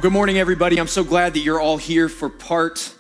Well, good morning, everybody. I'm so glad that you're all here for part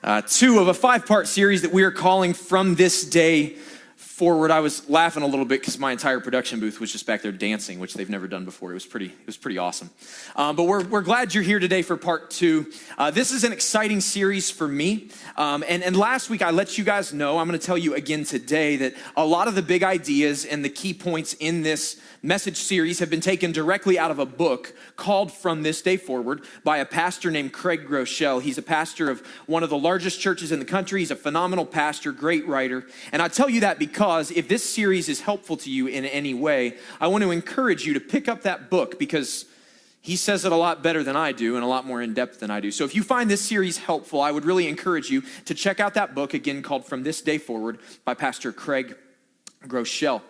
2 of a 5-part series that we are calling From This Day Forward. I was laughing a little bit because my entire production booth was just back there dancing, which they've never done before. It was pretty awesome. But we're glad you're here today for part 2. This is an exciting series for me. And last week I let you guys know, I'm going to tell you again today, that a lot of the big ideas and the key points in this message series have been taken directly out of a book called From This Day Forward by a pastor named Craig Groeschel. He's a pastor of one of the largest churches in the country. He's a phenomenal pastor, great writer. And I tell you that because if this series is helpful to you in any way, I want to encourage you to pick up that book because he says it a lot better than I do and a lot more in depth than I do. So if you find this series helpful, I would really encourage you to check out that book, again, called From This Day Forward by Pastor Craig Groeschel.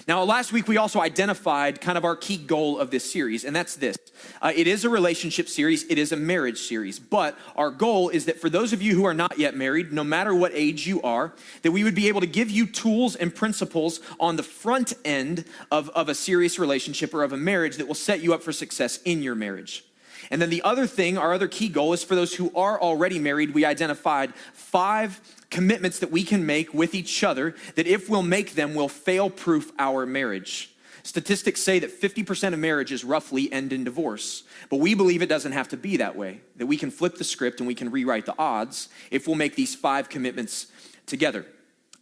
Now, last week, we also identified kind of our key goal of this series, and that's this. It is a relationship series. It is a marriage series. But our goal is that for those of you who are not yet married, no matter what age you are, that we would be able to give you tools and principles on the front end of a serious relationship or of a marriage that will set you up for success in your marriage. And then the other thing, our other key goal is for those who are already married, we identified 5 commitments that we can make with each other that if we'll make them, will fail-proof our marriage. Statistics say that 50% of marriages roughly end in divorce, but we believe it doesn't have to be that way, that we can flip the script and we can rewrite the odds if we'll make these 5 commitments together.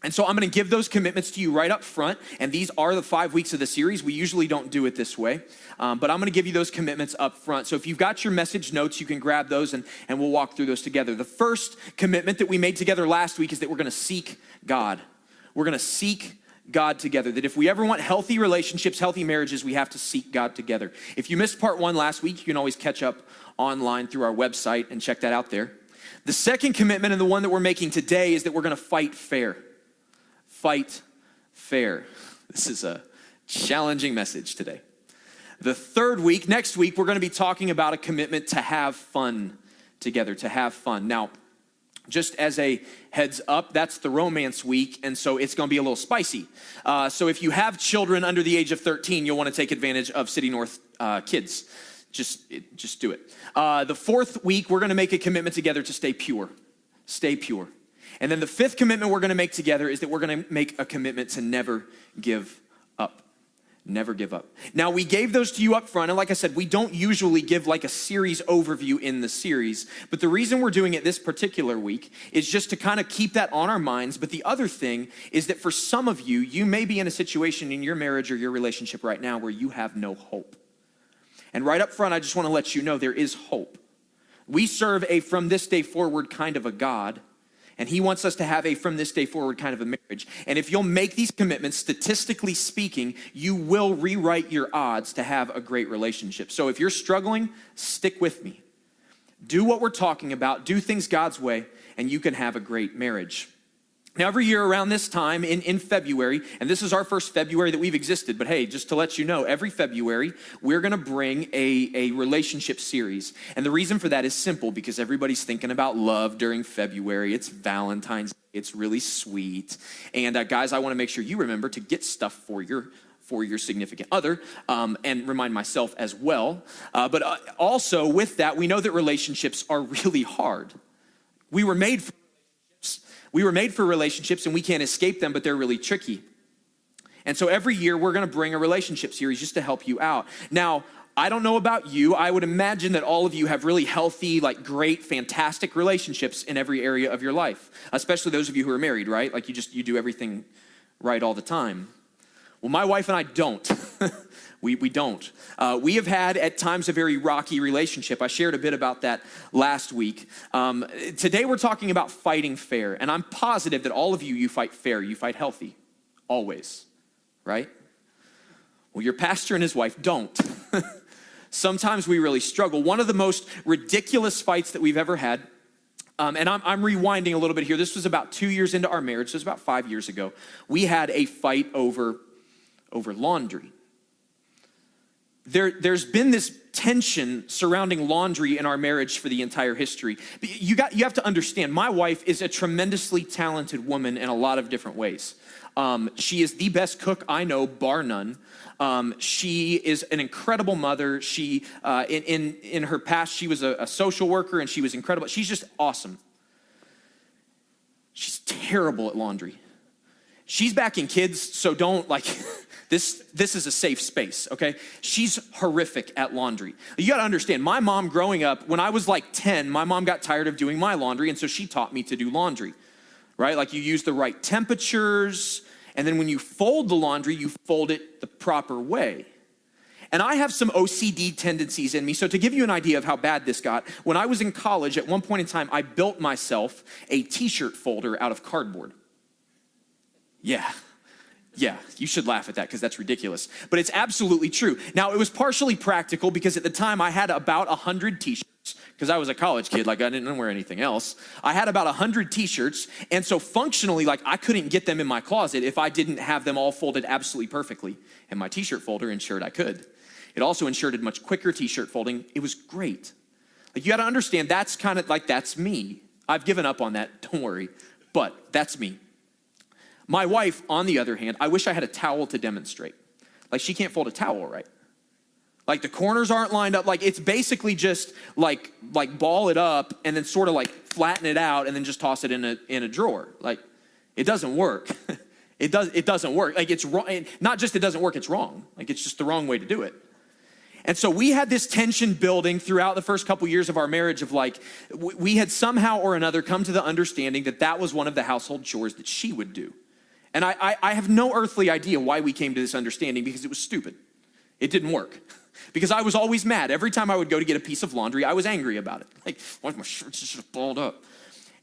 And so I'm going to give those commitments to you right up front, and these are the 5 weeks of the series. We usually don't do it this way, but I'm going to give you those commitments up front. So if you've got your message notes, you can grab those, and we'll walk through those together. The first commitment that we made together last week is that we're going to seek God. We're going to seek God together, that if we ever want healthy relationships, healthy marriages, we have to seek God together. If you missed part 1 last week, you can always catch up online through our website and check that out there. The second commitment, and the one that we're making today, is that we're going to fight fair. Fight fair. This is a challenging message today. The third week, next week, we're going to be talking about a commitment to have fun together, to have fun. Now, just as a heads up, that's the romance week, and so it's going to be a little spicy. So if you have children under the age of 13, you'll want to take advantage of City North Kids. Just do it. The fourth week, we're going to make a commitment together to stay pure. Stay pure. And then the 5th commitment we're going to make together is that we're going to make a commitment to never give up. Never give up. Now, we gave those to you up front, and like I said, we don't usually give like a series overview in the series, but the reason we're doing it this particular week is just to kind of keep that on our minds. But the other thing is that for some of you, you may be in a situation in your marriage or your relationship right now where you have no hope. And right up front, I just want to let you know there is hope. We serve a from this day forward kind of a God, and he wants us to have a from this day forward kind of a marriage. And if you'll make these commitments, statistically speaking, you will rewrite your odds to have a great relationship. So if you're struggling, stick with me. Do what we're talking about. Do things God's way, and you can have a great marriage. Now, every year around this time in February, and this is our first February that we've existed, but hey, just to let you know, every February, we're going to bring a relationship series. And the reason for that is simple, because everybody's thinking about love during February. It's Valentine's Day. It's really sweet. And guys, I want to make sure you remember to get stuff for your significant other, and remind myself as well. But also with that, we know that relationships are really hard. We were made for relationships, and we can't escape them, but they're really tricky. And so every year we're going to bring a relationship series just to help you out. Now, I don't know about you. I would imagine that all of you have really healthy, like great, fantastic relationships in every area of your life, especially those of you who are married, right? Like you do everything right all the time. Well, my wife and I don't. We don't. We have had at times a very rocky relationship. I shared a bit about that last week. Today we're talking about fighting fair. And I'm positive that all of you fight fair. You fight healthy. Always. Right? Well, your pastor and his wife don't. Sometimes we really struggle. One of the most ridiculous fights that we've ever had, and I'm rewinding a little bit here. This was about 2 years into our marriage. So it was about 5 years ago. We had a fight over laundry. There's been this tension surrounding laundry in our marriage for the entire history. You have to understand, my wife is a tremendously talented woman in a lot of different ways. She is the best cook I know, bar none. She is an incredible mother. She, in her past, she was a social worker, and she was incredible. She's just awesome. She's terrible at laundry. She's back in kids, so don't this is a safe space, okay? She's horrific at laundry. You gotta understand, my mom growing up, when I was 10, my mom got tired of doing my laundry, and so she taught me to do laundry, right? You use the right temperatures, and then when you fold the laundry, you fold it the proper way. And I have some OCD tendencies in me, so to give you an idea of how bad this got, when I was in college, at one point in time, I built myself a t-shirt folder out of cardboard. Yeah, you should laugh at that because that's ridiculous. But it's absolutely true. Now, it was partially practical because at the time I had about 100 t-shirts because I was a college kid, I didn't wear anything else. I had about 100 t-shirts, and so functionally, I couldn't get them in my closet if I didn't have them all folded absolutely perfectly. And my t-shirt folder ensured I could. It also ensured much quicker t-shirt folding. It was great. You gotta understand, that's kind of that's me. I've given up on that, don't worry, but that's me. My wife, on the other hand, I wish I had a towel to demonstrate. She can't fold a towel right. The corners aren't lined up. It's basically just ball it up and then sort of flatten it out and then just toss it in a drawer. It doesn't work. It doesn't work. It's wrong. Not just it doesn't work, it's wrong. It's just the wrong way to do it. And so we had this tension building throughout the first couple years of our marriage of we had somehow or another come to the understanding that was one of the household chores that she would do. And I have no earthly idea why we came to this understanding because it was stupid. It didn't work. Because I was always mad. Every time I would go to get a piece of laundry, I was angry about it. Why is my shirt just balled up?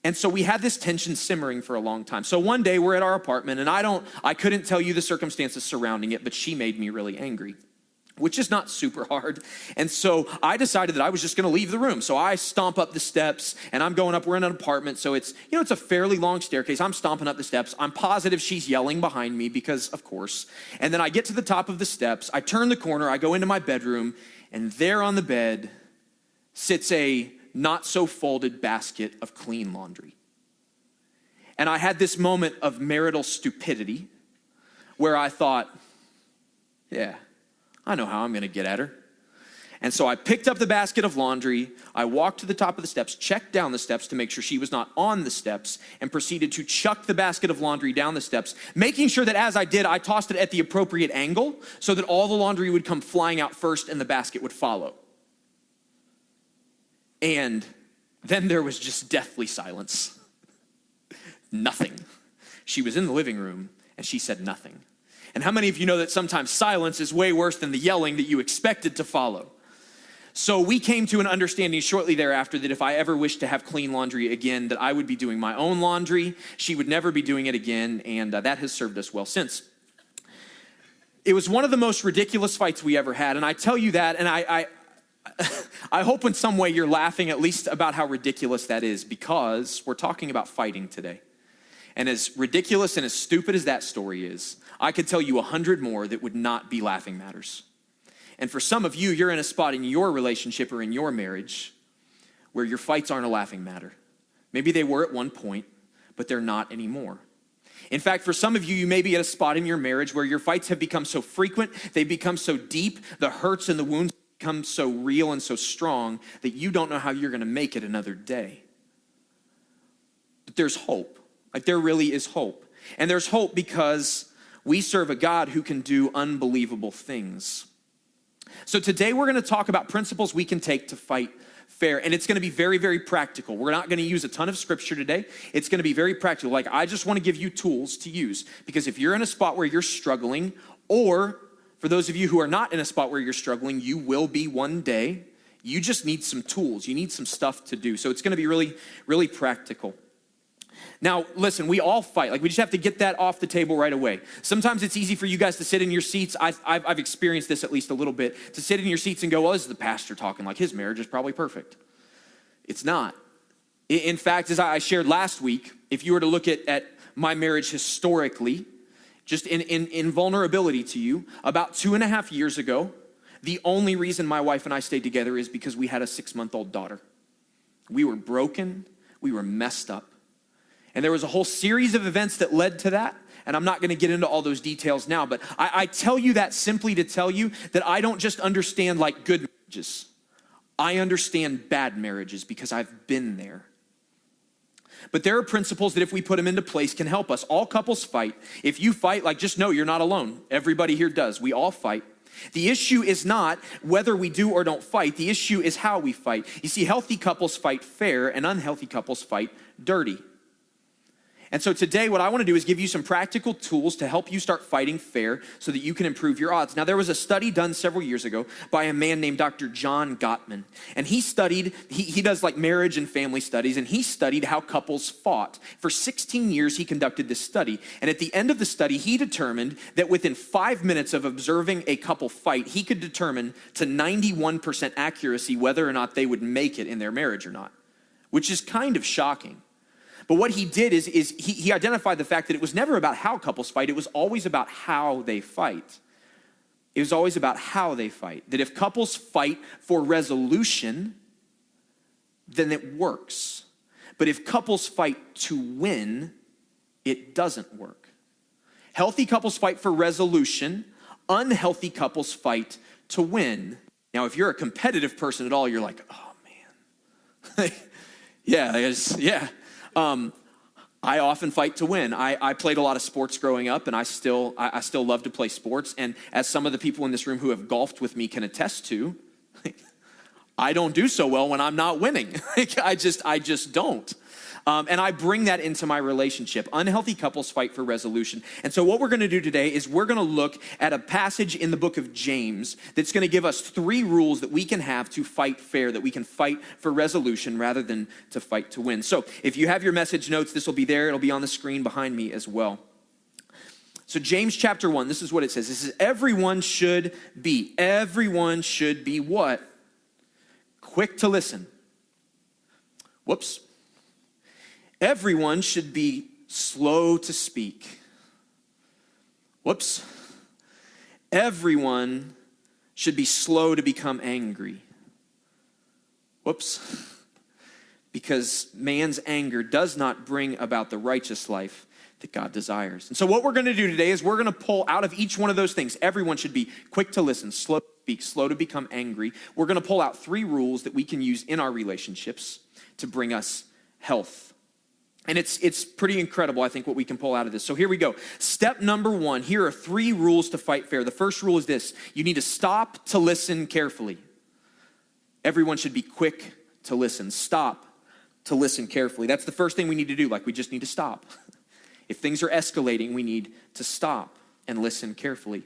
And so we had this tension simmering for a long time. So one day we're at our apartment and I couldn't tell you the circumstances surrounding it, but she made me really angry, which is not super hard. And so I decided that I was just gonna leave the room. So I stomp up the steps and I'm going up, we're in an apartment. So it's a fairly long staircase. I'm stomping up the steps. I'm positive she's yelling behind me because of course. And then I get to the top of the steps. I turn the corner, I go into my bedroom, and there on the bed sits a not so folded basket of clean laundry. And I had this moment of marital stupidity where I thought, yeah, I know how I'm gonna get at her. And so I picked up the basket of laundry, I walked to the top of the steps, checked down the steps to make sure she was not on the steps, and proceeded to chuck the basket of laundry down the steps, making sure that as I did, I tossed it at the appropriate angle so that all the laundry would come flying out first and the basket would follow. And then there was just deathly silence. Nothing. She was in the living room and she said nothing. And how many of you know that sometimes silence is way worse than the yelling that you expected to follow? So we came to an understanding shortly thereafter that if I ever wished to have clean laundry again, that I would be doing my own laundry. She would never be doing it again, and that has served us well since. It was one of the most ridiculous fights we ever had, and I tell you that, and I hope in some way you're laughing at least about how ridiculous that is, because we're talking about fighting today. And as ridiculous and as stupid as that story is, I could tell you 100 more that would not be laughing matters. And for some of you, you're in a spot in your relationship or in your marriage where your fights aren't a laughing matter. Maybe they were at one point, but they're not anymore. In fact, for some of you, you may be at a spot in your marriage where your fights have become so frequent, they've become so deep, the hurts and the wounds become so real and so strong that you don't know how you're gonna make it another day. But there's hope. There really is hope. And there's hope because we serve a God who can do unbelievable things. So today we're gonna talk about principles we can take to fight fair. And it's gonna be very, very practical. We're not gonna use a ton of scripture today. It's gonna be very practical. I just wanna give you tools to use. Because if you're in a spot where you're struggling, or for those of you who are not in a spot where you're struggling, you will be one day, you just need some tools. You need some stuff to do. So it's gonna be really, really practical. Now, listen, we all fight. We just have to get that off the table right away. Sometimes it's easy for you guys to sit in your seats. I've experienced this at least a little bit, to sit in your seats and go, well, this is the pastor talking, his marriage is probably perfect. It's not. In fact, as I shared last week, if you were to look at my marriage historically, just in vulnerability to you, about 2.5 years ago, The only reason my wife and I stayed together is because we had a 6-month-old daughter. We were broken, we were messed up. And there was a whole series of events that led to that. And I'm not gonna get into all those details now, but I tell you that simply to tell you that I don't just understand like good marriages. I understand bad marriages because I've been there. But there are principles that if we put them into place can help us. All couples fight. If you fight, like just know you're not alone. Everybody here does. We all fight. The issue is not whether we do or don't fight. The issue is how we fight. You see, healthy couples fight fair and unhealthy couples fight dirty. And so today what I want to do is give you some practical tools to help you start fighting fair so that you can improve your odds. Now there was a study done several years ago by a man named Dr. John Gottman. And he studied, he does like marriage and family studies, and he studied how couples fought. For 16 years he conducted this study. And at the end of the study he determined that within 5 minutes of observing a couple fight, he could determine to 91% accuracy whether or not they would make it in their marriage or not, which is kind of shocking. But what he did is he identified the fact that it was never about how couples fight. It was always about how they fight. It was always about how they fight. That if couples fight for resolution, then it works. But if couples fight to win, it doesn't work. Healthy couples fight for resolution. Unhealthy couples fight to win. Now, if you're a competitive person at all, you're like, oh man. Yeah. I often fight to win. I played a lot of sports growing up, and I still love to play sports. And as some of the people in this room who have golfed with me can attest to, I don't do so well when I'm not winning. I just don't. And I bring that into my relationship. Unhealthy couples fight for resolution. And so what we're gonna do today is we're gonna look at a passage in the book of James that's gonna give us 3 rules that we can have to fight fair, that we can fight for resolution rather than to fight to win. So if you have your message notes, this will be there. It'll be on the screen behind me as well. So James chapter 1, this is what it says. It says, everyone should be what? Quick to listen. Whoops. Everyone should be slow to speak. Whoops. Everyone should be slow to become angry. Whoops. Because man's anger does not bring about the righteous life that God desires. And so what we're going to do today is we're going to pull out of each one of those things. Everyone should be quick to listen, slow to speak, slow to become angry. We're going to pull out 3 rules that we can use in our relationships to bring us health. And it's pretty incredible, I think, what we can pull out of this. So here we go. Step number 1, here are 3 rules to fight fair. The first rule is this: you need to stop to listen carefully. Everyone should be quick to listen. Stop to listen carefully. That's the first thing we need to do. Like, we just need to stop. If things are escalating, we need to stop and listen carefully.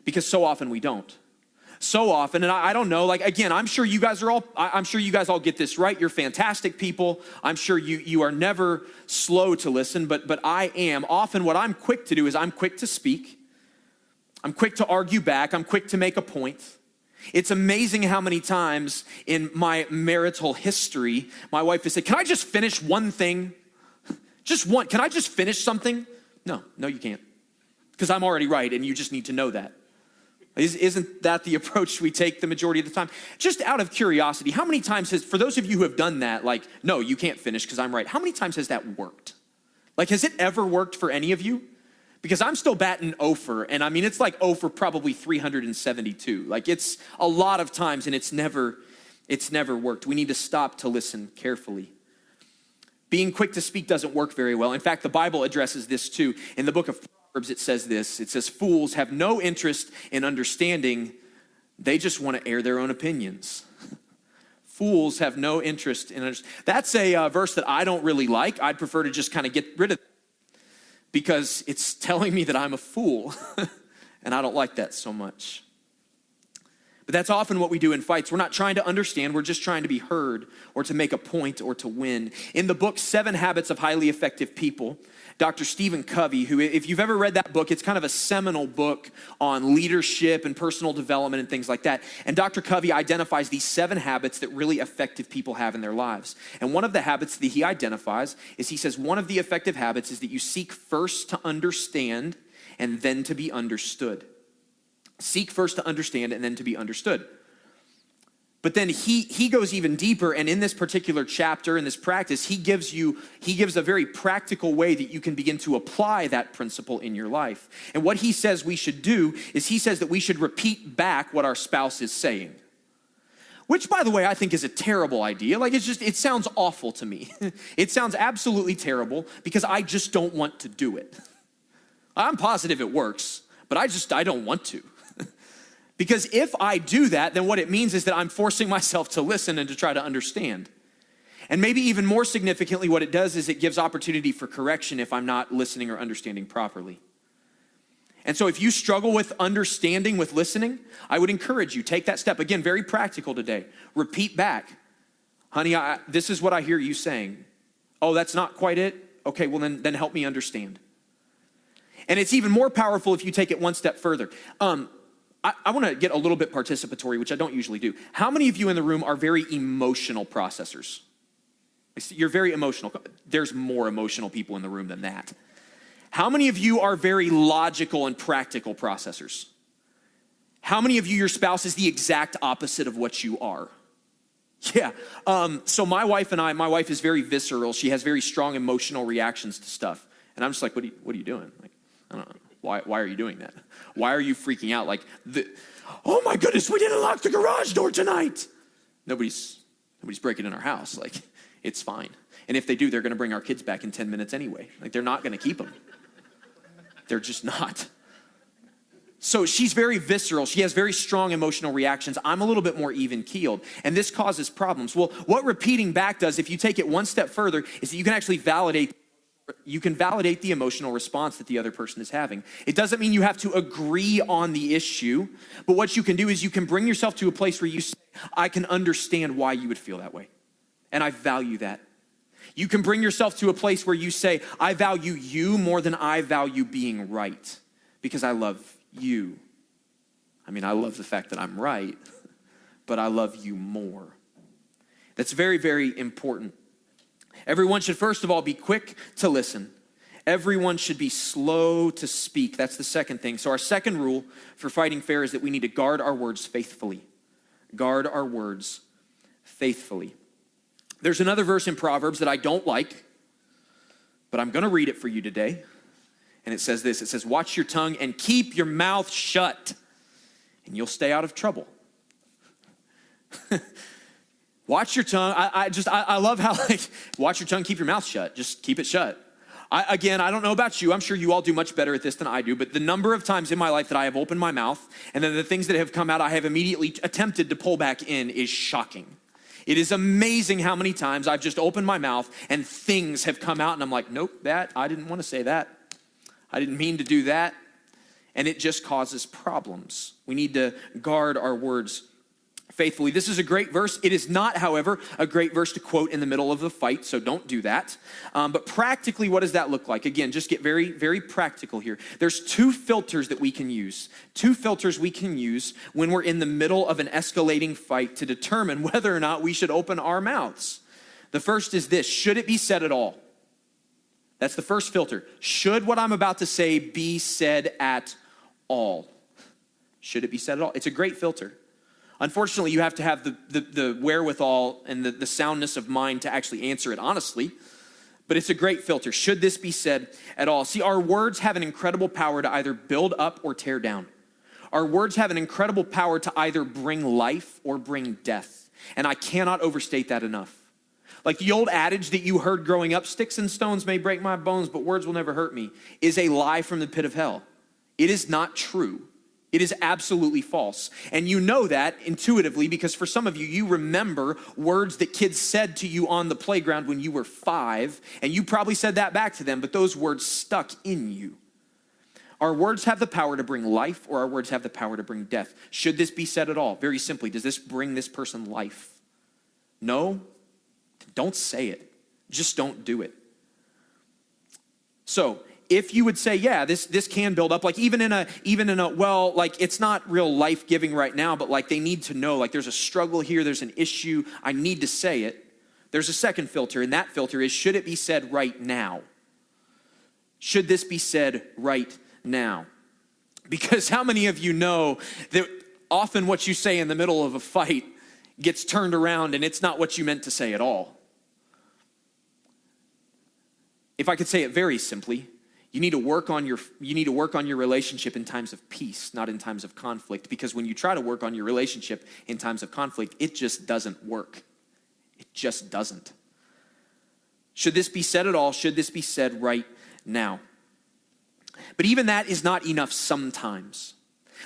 Because so often we don't. So often, and I don't know, like, again, I'm sure you guys all get this right. You're fantastic people. I'm sure you are never slow to listen, but I am. Often what I'm quick to do is I'm quick to speak. I'm quick to argue back. I'm quick to make a point. It's amazing how many times in my marital history, my wife has said, can I just finish one thing? Just one, can I just finish something? No, you can't. Because I'm already right, and you just need to know that. Isn't that the approach we take the majority of the time? Just out of curiosity, how many times for those of you who have done that, like, no, you can't finish because I'm right, how many times has that worked? Like, has it ever worked for any of you? Because I'm still batting 0 for, and I mean, it's like 0 for probably 372. Like, it's a lot of times, and it's never worked. We need to stop to listen carefully. Being quick to speak doesn't work very well. In fact, the Bible addresses this too. In the book of Proverbs, it says this. It says, fools have no interest in understanding. They just want to air their own opinions. Fools have no interest in understanding. That's a verse that I don't really like. I'd prefer to just kind of get rid of it because it's telling me that I'm a fool. And I don't like that so much. But that's often what we do in fights. We're not trying to understand. We're just trying to be heard or to make a point or to win. In the book, 7 Habits of Highly Effective People, Dr. Stephen Covey, who, if you've ever read that book, it's kind of a seminal book on leadership and personal development and things like that. And Dr. Covey identifies these 7 habits that really effective people have in their lives. And one of the habits that he identifies is, he says, one of the effective habits is that you seek first to understand and then to be understood. Seek first to understand and then to be understood. But then he goes even deeper, and in this particular chapter, in this practice, he gives a very practical way that you can begin to apply that principle in your life. And what he says we should do is he says that we should repeat back what our spouse is saying. Which, by the way, I think is a terrible idea. Like, it sounds awful to me. It sounds absolutely terrible because I just don't want to do it. I'm positive it works, but I don't want to. Because if I do that, then what it means is that I'm forcing myself to listen and to try to understand. And maybe even more significantly, what it does is it gives opportunity for correction if I'm not listening or understanding properly. And so if you struggle with understanding, with listening, I would encourage you, take that step. Again, very practical today. Repeat back. Honey, this is what I hear you saying. Oh, that's not quite it? Okay, well then help me understand. And it's even more powerful if you take it one step further. I want to get a little bit participatory, which I don't usually do. How many of you in the room are very emotional processors? You're very emotional. There's more emotional people in the room than that. How many of you are very logical and practical processors? How many of you, your spouse is the exact opposite of what you are? Yeah. So my wife is very visceral. She has very strong emotional reactions to stuff. And I'm just like, what are you doing? Like, I don't know. Why are you doing that? Why are you freaking out? Like, oh my goodness, we didn't lock the garage door tonight. Nobody's breaking in our house. Like, it's fine. And if they do, they're going to bring our kids back in 10 minutes anyway. Like, they're not going to keep them. They're just not. So she's very visceral. She has very strong emotional reactions. I'm a little bit more even-keeled, and this causes problems. Well, what repeating back does, if you take it one step further, is that you can actually validate the emotional response that the other person is having. It doesn't mean you have to agree on the issue, but what you can do is you can bring yourself to a place where you say, I can understand why you would feel that way, and I value that. You can bring yourself to a place where you say, I value you more than I value being right, because I love you. I mean, I love the fact that I'm right, but I love you more. That's very, very important. Everyone should first of all be quick to listen. Everyone should be slow to speak. That's the second thing. So our second rule for fighting fair is that we need to guard our words faithfully. Guard our words faithfully. There's another verse in Proverbs that I don't like, but I'm going to read it for you today. And it says this. It says, watch your tongue and keep your mouth shut, and you'll stay out of trouble. Watch your tongue. I love how, like, watch your tongue, keep your mouth shut. Just keep it shut. I don't know about you. I'm sure you all do much better at this than I do, but the number of times in my life that I have opened my mouth and then the things that have come out I have immediately attempted to pull back in is shocking. It is amazing how many times I've just opened my mouth and things have come out and I'm like, nope, I didn't want to say that. I didn't mean to do that. And it just causes problems. We need to guard our words faithfully. This is a great verse. It is not, however, a great verse to quote in the middle of the fight, so don't do that. But practically, what does that look like? Again, just get very, very practical here. There's two filters that we can use. Two filters we can use when we're in the middle of an escalating fight to determine whether or not we should open our mouths. The first is this: should it be said at all? That's the first filter. Should what I'm about to say be said at all? Should it be said at all? It's a great filter. Unfortunately, you have to have the wherewithal and the soundness of mind to actually answer it honestly, but it's a great filter. Should this be said at all? See, our words have an incredible power to either build up or tear down. Our words have an incredible power to either bring life or bring death, and I cannot overstate that enough. Like the old adage that you heard growing up, sticks and stones may break my bones, but words will never hurt me, is a lie from the pit of hell. It is not true. It is absolutely false. And you know that intuitively because for some of you, you remember words that kids said to you on the playground when you were 5, and you probably said that back to them, but those words stuck in you. Our words have the power to bring life, or our words have the power to bring death. Should this be said at all? Very simply, does this bring this person life? No? Don't say it. Just don't do it. So, if you would say, yeah, this can build up, like even in a, well, like it's not real life-giving right now, but like they need to know, like there's a struggle here, there's an issue, I need to say it. There's a second filter, and that filter is, should it be said right now? Should this be said right now? Because how many of you know that often what you say in the middle of a fight gets turned around and it's not what you meant to say at all? If I could say it very simply, you need to work on your relationship in times of peace, not in times of conflict. Because when you try to work on your relationship in times of conflict, it just doesn't work. It just doesn't. Should this be said at all? Should this be said right now? But even that is not enough sometimes.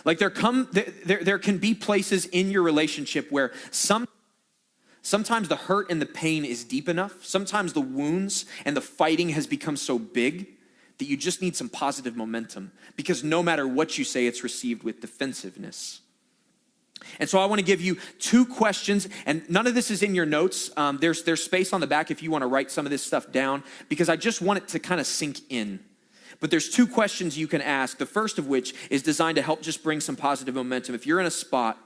Like there can be places in your relationship where sometimes the hurt and the pain is deep enough. Sometimes the wounds and the fighting has become so big that you just need some positive momentum, because no matter what you say, it's received with defensiveness. And so I want to give you 2 questions, and none of this is in your notes. There's space on the back if you want to write some of this stuff down, because I just want it to kind of sink in. But there's 2 questions you can ask, the first of which is designed to help just bring some positive momentum. If you're in a spot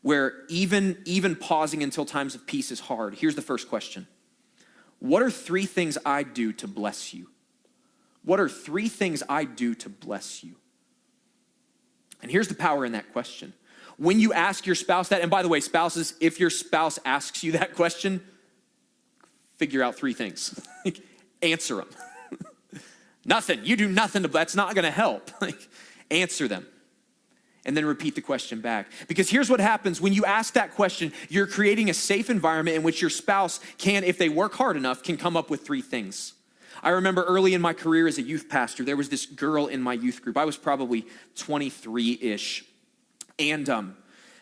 where even pausing until times of peace is hard, here's the first question. What are 3 things I do to bless you? What are 3 things I do to bless you? And here's the power in that question. When you ask your spouse that, and by the way, spouses, if your spouse asks you that question, figure out 3 things. Answer them. Nothing. You do nothing. That's not going to help. Answer them. And then repeat the question back. Because here's what happens when you ask that question, you're creating a safe environment in which your spouse can, if they work hard enough, can come up with 3 things. I remember early in my career as a youth pastor, there was this girl in my youth group. I was probably 23-ish. And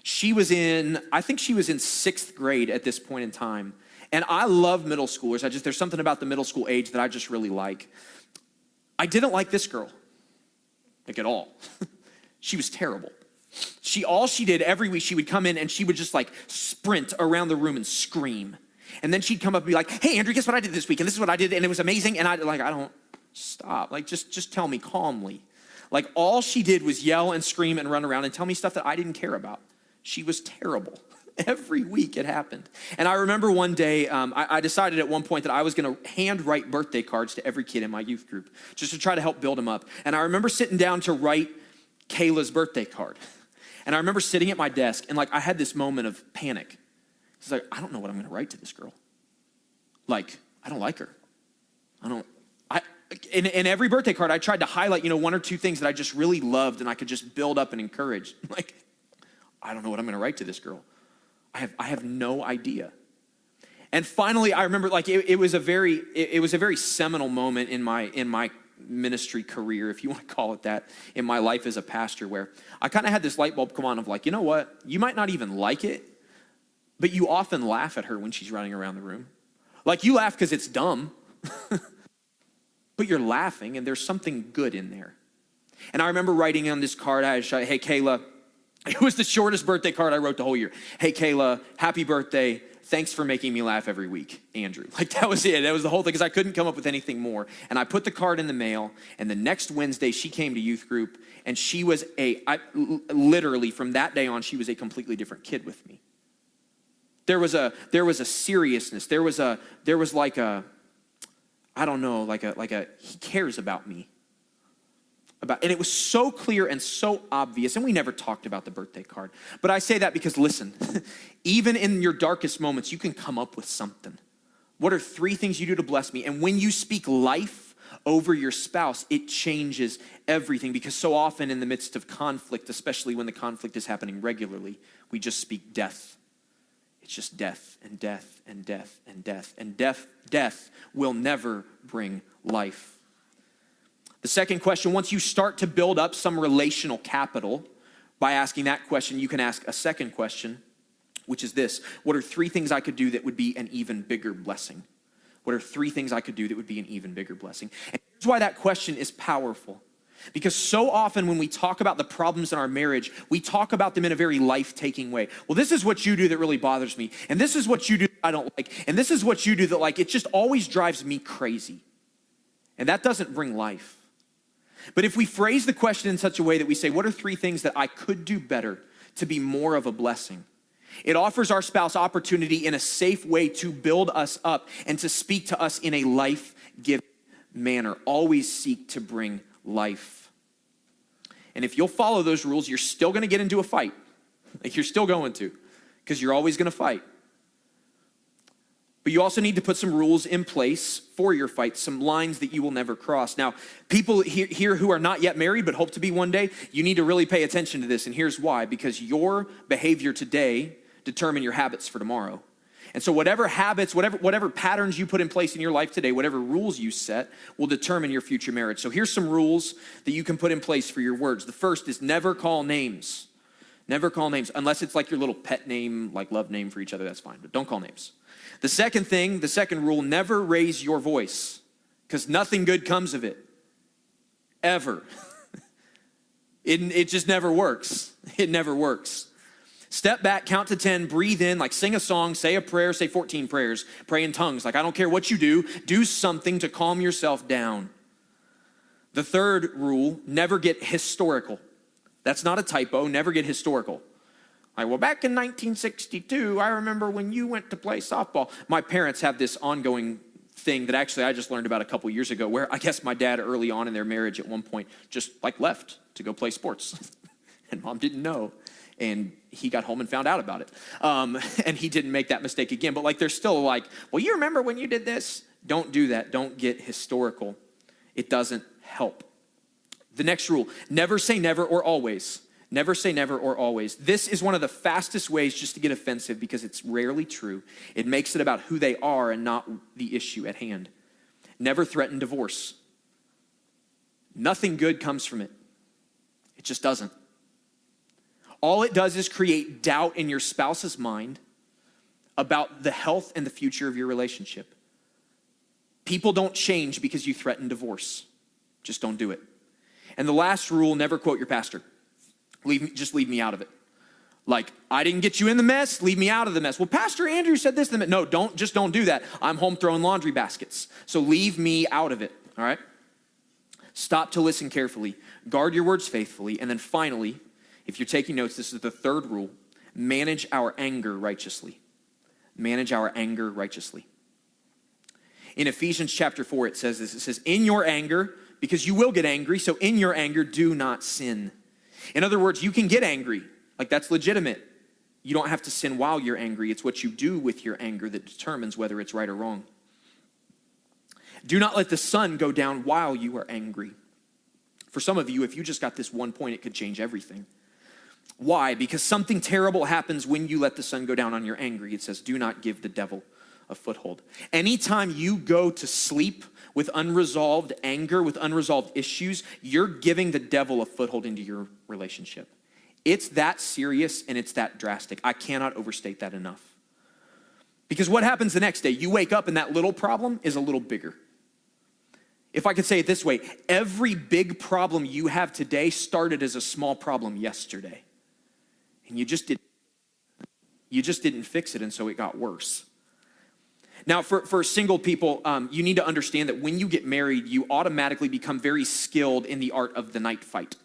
she was in 6th grade at this point in time. And I love middle schoolers. There's something about the middle school age that I just really like. I didn't like this girl, like at all. She was terrible. All she did every week, she would come in and she would just like sprint around the room and scream. And then she'd come up and be like, hey, Andrew, guess what I did this week? And this is what I did, and it was amazing. And I don't, stop. Like, just tell me calmly. Like, all she did was yell and scream and run around and tell me stuff that I didn't care about. She was terrible. Every week it happened. And I remember one day, I decided at one point that I was going to handwrite birthday cards to every kid in my youth group, just to try to help build them up. And I remember sitting down to write Kayla's birthday card. And I remember sitting at my desk, and like I had this moment of panic. It's like, I don't know what I'm going to write to this girl. Like, I don't like her. In every birthday card, I tried to highlight, 1 or 2 things that I just really loved and I could just build up and encourage. Like, I don't know what I'm going to write to this girl. I have no idea. And finally, I remember like it was a very seminal moment in my ministry career, if you want to call it that, in my life as a pastor, where I kind of had this light bulb come on of like, you know what? You might not even like it, but you often laugh at her when she's running around the room. Like, you laugh because it's dumb, but you're laughing and there's something good in there. And I remember writing on this card, hey, Kayla, it was the shortest birthday card I wrote the whole year. Hey, Kayla, happy birthday. Thanks for making me laugh every week, Andrew. Like, that was it. That was the whole thing, because I couldn't come up with anything more. And I put the card in the mail, and the next Wednesday she came to youth group, and she was literally from that day on, she was a completely different kid with me. There was a seriousness. There was like a he cares about me. And it was so clear and so obvious, and we never talked about the birthday card. But I say that because, listen, even in your darkest moments, you can come up with something. What are 3 things you do to bless me? And when you speak life over your spouse, it changes everything, because so often in the midst of conflict, especially when the conflict is happening regularly, we just speak death. It's just death and death and death and death. And death will never bring life. The second question, once you start to build up some relational capital by asking that question, you can ask a second question, which is this: what are 3 things I could do that would be an even bigger blessing? What are 3 things I could do that would be an even bigger blessing? And here's why that question is powerful. Because so often when we talk about the problems in our marriage, we talk about them in a very life-taking way. Well, this is what you do that really bothers me. And this is what you do that I don't like. And this is what you do that, like, it just always drives me crazy. And that doesn't bring life. But if we phrase the question in such a way that we say, what are 3 things that I could do better to be more of a blessing? It offers our spouse opportunity in a safe way to build us up and to speak to us in a life-giving manner. Always seek to bring life. And if you'll follow those rules, you're still going to get into a fight. Like you're still going to, because you're always going to fight. But you also need to put some rules in place for your fight, some lines that you will never cross. Now, people here who are not yet married but hope to be one day, you need to really pay attention to this. And here's why. Because your behavior today determine your habits for tomorrow. And so whatever habits, whatever patterns you put in place in your life today, whatever rules you set will determine your future marriage. So here's some rules that you can put in place for your words. The first is never call names. Never call names, unless it's like your little pet name, like love name for each other, that's fine. But don't call names. The second rule, never raise your voice, because nothing good comes of it, ever. It just never works. It never works. Step back, count to 10, breathe in, like sing a song, say a prayer, say 14 prayers, pray in tongues. Like I don't care what you do something to calm yourself down. The third rule, never get historical. That's not a typo, never get historical. Like, well, back in 1962, I remember when you went to play softball. My parents have this ongoing thing that actually I just learned about a couple years ago, where I guess my dad early on in their marriage at one point just like left to go play sports. And mom didn't know. And he got home and found out about it. And he didn't make that mistake again. But like they're still like, well, you remember when you did this? Don't do that. Don't get historical. It doesn't help. The next rule, never say never or always. Never say never or always. This is one of the fastest ways just to get offensive because it's rarely true. It makes it about who they are and not the issue at hand. Never threaten divorce. Nothing good comes from it. It just doesn't. All it does is create doubt in your spouse's mind about the health and the future of your relationship. People don't change because you threaten divorce. Just don't do it. And the last rule, never quote your pastor. Just leave me out of it. Like, I didn't get you in the mess, leave me out of the mess. Well, Pastor Andrew said this. No, don't do that. I'm home throwing laundry baskets. So leave me out of it, all right? Stop to listen carefully. Guard your words faithfully. And then finally, if you're taking notes, this is the third rule. Manage our anger righteously. Manage our anger righteously. In Ephesians chapter 4, it says this. It says, in your anger, because you will get angry, so in your anger, do not sin. In other words, you can get angry. Like that's legitimate. You don't have to sin while you're angry. It's what you do with your anger that determines whether it's right or wrong. Do not let the sun go down while you are angry. For some of you, if you just got this one point, it could change everything. Why? Because something terrible happens when you let the sun go down on your anger. It says, do not give the devil a foothold. Anytime you go to sleep with unresolved anger, with unresolved issues, you're giving the devil a foothold into your relationship. It's that serious and it's that drastic. I cannot overstate that enough. Because what happens the next day? You wake up and that little problem is a little bigger. If I could say it this way, every big problem you have today started as a small problem yesterday. And you just didn't fix it, and so it got worse. Now, for single people, you need to understand that when you get married, you automatically become very skilled in the art of the night fight.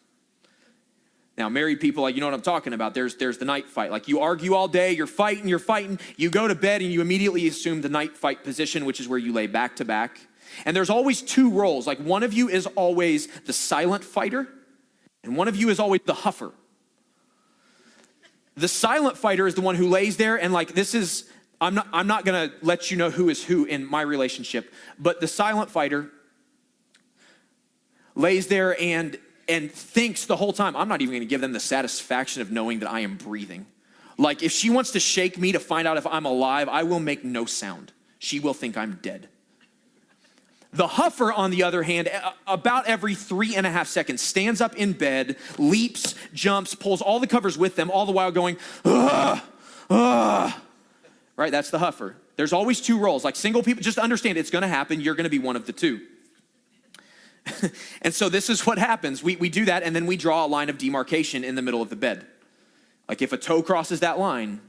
Now, married people, like, you know what I'm talking about. There's the night fight. Like, you argue all day, you're fighting. You go to bed, and you immediately assume the night fight position, which is where you lay back to back. And there's always two roles. Like, one of you is always the silent fighter, and one of you is always the huffer. The silent fighter is the one who lays there, and like, this is... I'm not going to let you know who is who in my relationship, but the silent fighter lays there and thinks the whole time, I'm not even going to give them the satisfaction of knowing that I am breathing. Like if she wants to shake me to find out if I'm alive, I will make no sound. She will think I'm dead. The huffer, on the other hand, about every 3.5 seconds, stands up in bed, leaps, jumps, pulls all the covers with them, all the while going, ugh, ugh. Right, that's the huffer. There's always two roles. Like single people, just understand it's going to happen. You're going to be one of the two. And so this is what happens. We do that, and then we draw a line of demarcation in the middle of the bed. Like if a toe crosses that line,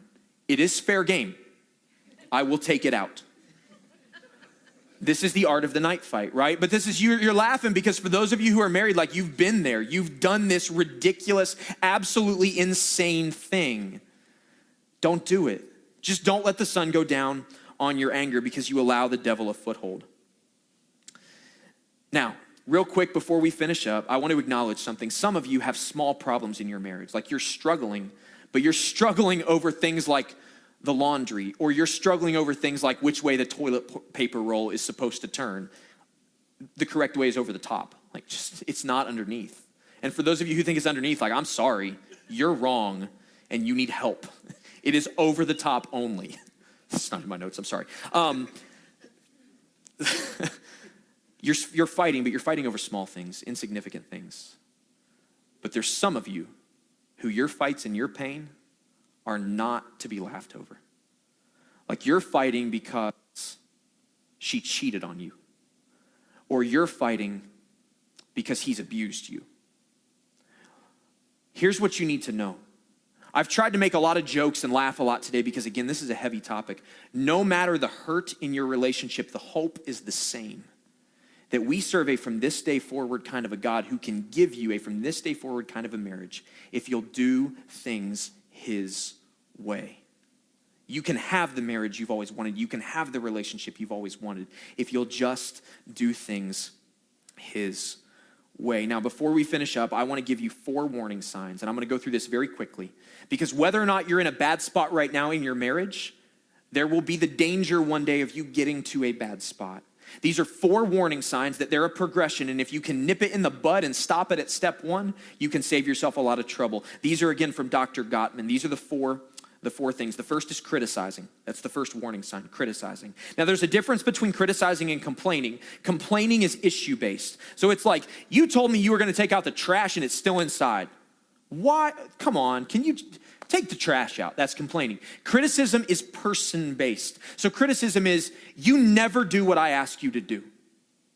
it is fair game. I will take it out. This is the art of the night fight, right? But this is, you're laughing because for those of you who are married, like you've been there. You've done this ridiculous, absolutely insane thing. Don't do it. Just don't let the sun go down on your anger because you allow the devil a foothold. Now, real quick before we finish up, I want to acknowledge something. Some of you have small problems in your marriage. Like you're struggling, but you're struggling over things like the laundry, or you're struggling over things like which way the toilet paper roll is supposed to turn. The correct way is over the top. Like just, it's not underneath. And for those of you who think it's underneath, like, I'm sorry, you're wrong and you need help. It is over the top only. It's not in my notes, I'm sorry. You're fighting, but you're fighting over small things, insignificant things. But there's some of you who your fights and your pain are not to be laughed over. Like you're fighting because she cheated on you. Or you're fighting because he's abused you. Here's what you need to know. I've tried to make a lot of jokes and laugh a lot today because, again, this is a heavy topic. No matter the hurt in your relationship, the hope is the same. That we serve a from this day forward kind of a God who can give you a from this day forward kind of a marriage if you'll do things his way. You can have the marriage you've always wanted. You can have the relationship you've always wanted if you'll just do things his way. Now, before we finish up, I want to give you 4 warning signs, and I'm going to go through this very quickly, because whether or not you're in a bad spot right now in your marriage, there will be the danger one day of you getting to a bad spot. These are 4 warning signs that they're a progression, and if you can nip it in the bud and stop it at step 1, you can save yourself a lot of trouble. These are, again, from Dr. Gottman. These are the four things. The first is criticizing. That's the first warning sign, criticizing. Now, there's a difference between criticizing and complaining. Complaining is issue-based. So it's like, you told me you were going to take out the trash and it's still inside. Why? Come on, can you take the trash out? That's complaining. Criticism is person-based. So criticism is, you never do what I ask you to do.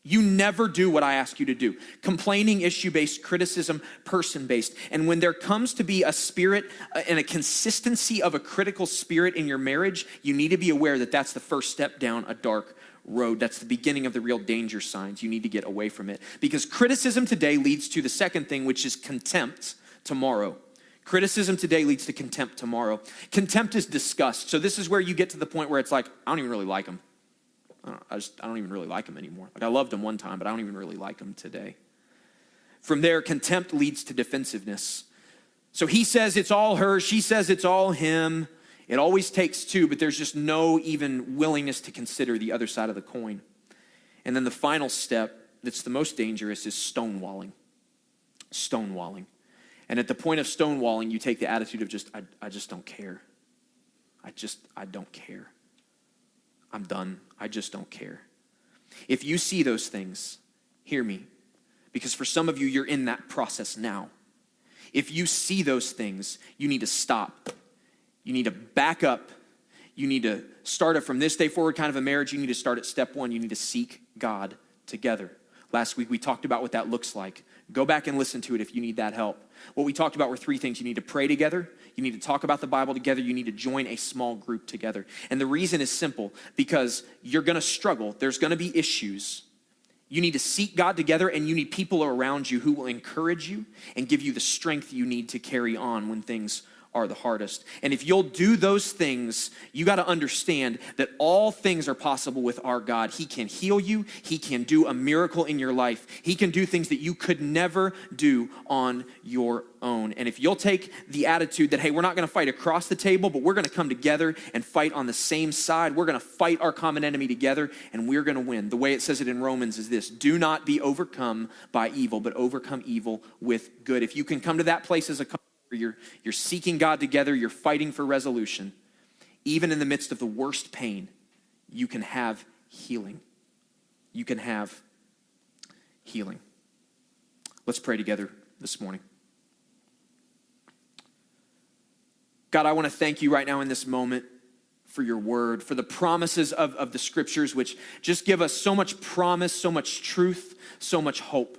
You never do what I ask you to do. Complaining, issue-based, criticism, person-based. And when there comes to be a spirit and a consistency of a critical spirit in your marriage, you need to be aware that that's the first step down a dark road. That's the beginning of the real danger signs. You need to get away from it. Because criticism today leads to the second thing, which is contempt tomorrow. Criticism today leads to contempt tomorrow. Contempt is disgust. So this is where you get to the point where it's like, I don't even really like him. I don't even really like him anymore. Like I loved him one time, but I don't even really like him today. From there, contempt leads to defensiveness. So he says it's all her, she says it's all him. It always takes 2, but there's just no even willingness to consider the other side of the coin. And then the final step that's the most dangerous is stonewalling. Stonewalling. And at the point of stonewalling, you take the attitude of just, I just don't care. I don't care. I'm done. I just don't care. If you see those things, hear me, because for some of you, you're in that process now. If you see those things, you need to stop. You need to back up. You need to start it from this day forward kind of a marriage. You need to start at step 1. You need to seek God together. Last week, we talked about what that looks like. Go back and listen to it if you need that help. What we talked about were 3 things. You need to pray together. You need to talk about the Bible together. You need to join a small group together. And the reason is simple, because you're going to struggle. There's going to be issues. You need to seek God together, and you need people around you who will encourage you and give you the strength you need to carry on when things are the hardest. And if you'll do those things, you got to understand that all things are possible with our God. He can heal you. He can do a miracle in your life. He can do things that you could never do on your own. And if you'll take the attitude that, hey, we're not going to fight across the table, but we're going to come together and fight on the same side. We're going to fight our common enemy together, and we're going to win. The way it says it in Romans is this: do not be overcome by evil, but overcome evil with good. If you can come to that place as a couple, you're seeking God together, you're fighting for resolution, even in the midst of the worst pain, you can have healing. You can have healing. Let's pray together this morning. God, I want to thank you right now in this moment for your word, for the promises of the scriptures, which just give us so much promise, so much truth, so much hope.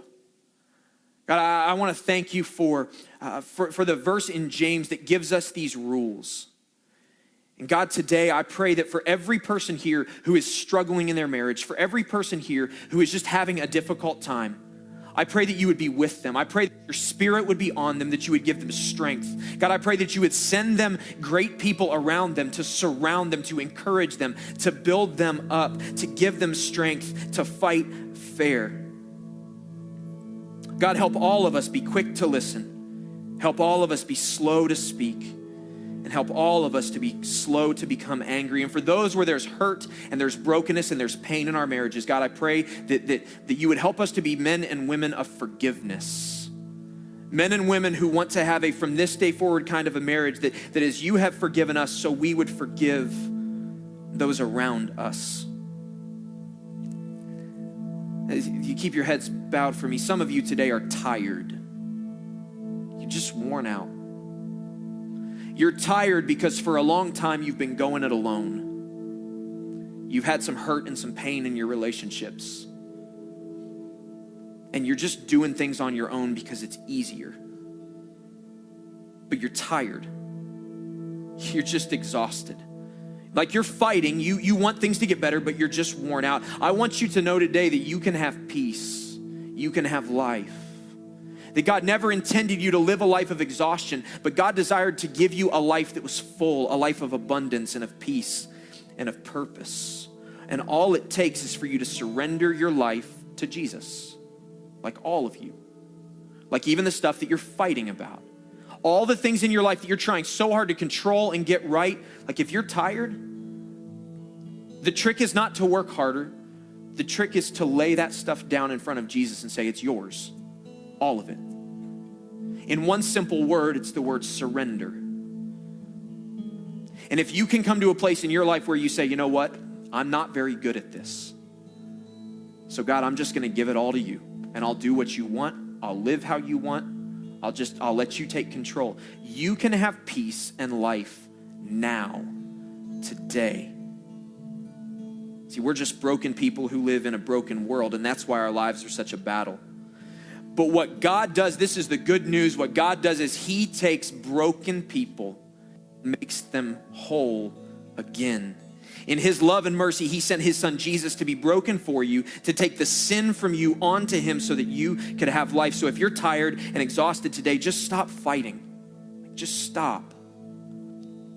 God, I want to thank you for the verse in James that gives us these rules. And God, today I pray that for every person here who is struggling in their marriage, for every person here who is just having a difficult time, I pray that you would be with them. I pray that your spirit would be on them, that you would give them strength. God, I pray that you would send them great people around them to surround them, to encourage them, to build them up, to give them strength, to fight fair. God, help all of us be quick to listen. Help all of us be slow to speak. And help all of us to be slow to become angry. And for those where there's hurt and there's brokenness and there's pain in our marriages, God, I pray that you would help us to be men and women of forgiveness. Men and women who want to have a from this day forward kind of a marriage that as you have forgiven us, so we would forgive those around us. As you keep your heads bowed for me, some of you today are tired. You're just worn out. You're tired because for a long time you've been going it alone. You've had some hurt and some pain in your relationships. And you're just doing things on your own because it's easier. But you're tired. You're just exhausted. Like you're fighting, you want things to get better, but you're just worn out. I want you to know today that you can have peace. You can have life. That God never intended you to live a life of exhaustion, but God desired to give you a life that was full, a life of abundance and of peace and of purpose. And all it takes is for you to surrender your life to Jesus. Like all of you. Like even the stuff that you're fighting about. All the things in your life that you're trying so hard to control and get right. Like if you're tired, the trick is not to work harder. The trick is to lay that stuff down in front of Jesus and say, it's yours. All of it. In one simple word, it's the word surrender. And if you can come to a place in your life where you say, you know what? I'm not very good at this. So God, I'm just going to give it all to you. And I'll do what you want. I'll live how you want. I'll let you take control. You can have peace and life now, today. See, we're just broken people who live in a broken world, and that's why our lives are such a battle. But what God does, this is the good news, what God does is he takes broken people, makes them whole again. In his love and mercy, he sent his son Jesus to be broken for you, to take the sin from you onto him so that you could have life. So if you're tired and exhausted today, just stop fighting. Just stop.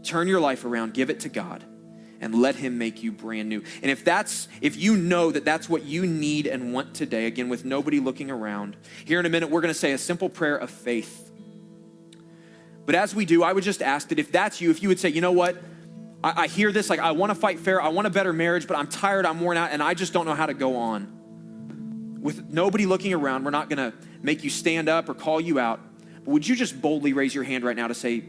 Turn your life around, give it to God, and let him make you brand new. And if you know that that's what you need and want today, again, with nobody looking around, here in a minute, we're gonna say a simple prayer of faith. But as we do, I would just ask that if that's you, if you would say, you know what? I hear this, like I wanna fight fair, I want a better marriage, but I'm tired, I'm worn out, and I just don't know how to go on. With nobody looking around, we're not gonna make you stand up or call you out. But would you just boldly raise your hand right now to say,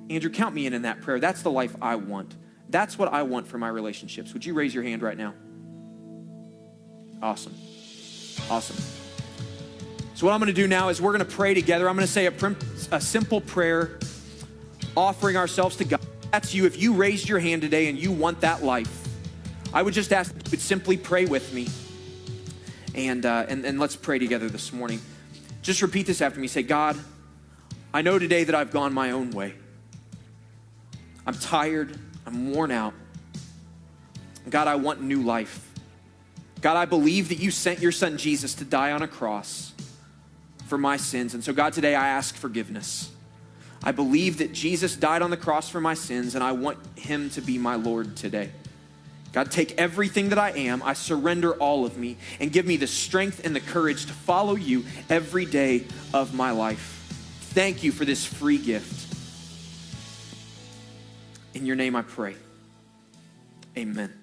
Andrew, count me in that prayer. That's the life I want. That's what I want for my relationships. Would you raise your hand right now? Awesome. Awesome. So what I'm gonna do now is we're gonna pray together. I'm gonna say a simple prayer offering ourselves to God. That's you. If you raised your hand today and you want that life, I would just ask that you would simply pray with me. And let's pray together this morning. Just repeat this after me. Say, God, I know today that I've gone my own way. I'm tired. I'm worn out. God, I want new life. God, I believe that you sent your son Jesus to die on a cross for my sins. And so God, today I ask forgiveness. I believe that Jesus died on the cross for my sins, and I want him to be my Lord today. God, take everything that I am, I surrender all of me, and give me the strength and the courage to follow you every day of my life. Thank you for this free gift. In your name I pray. Amen.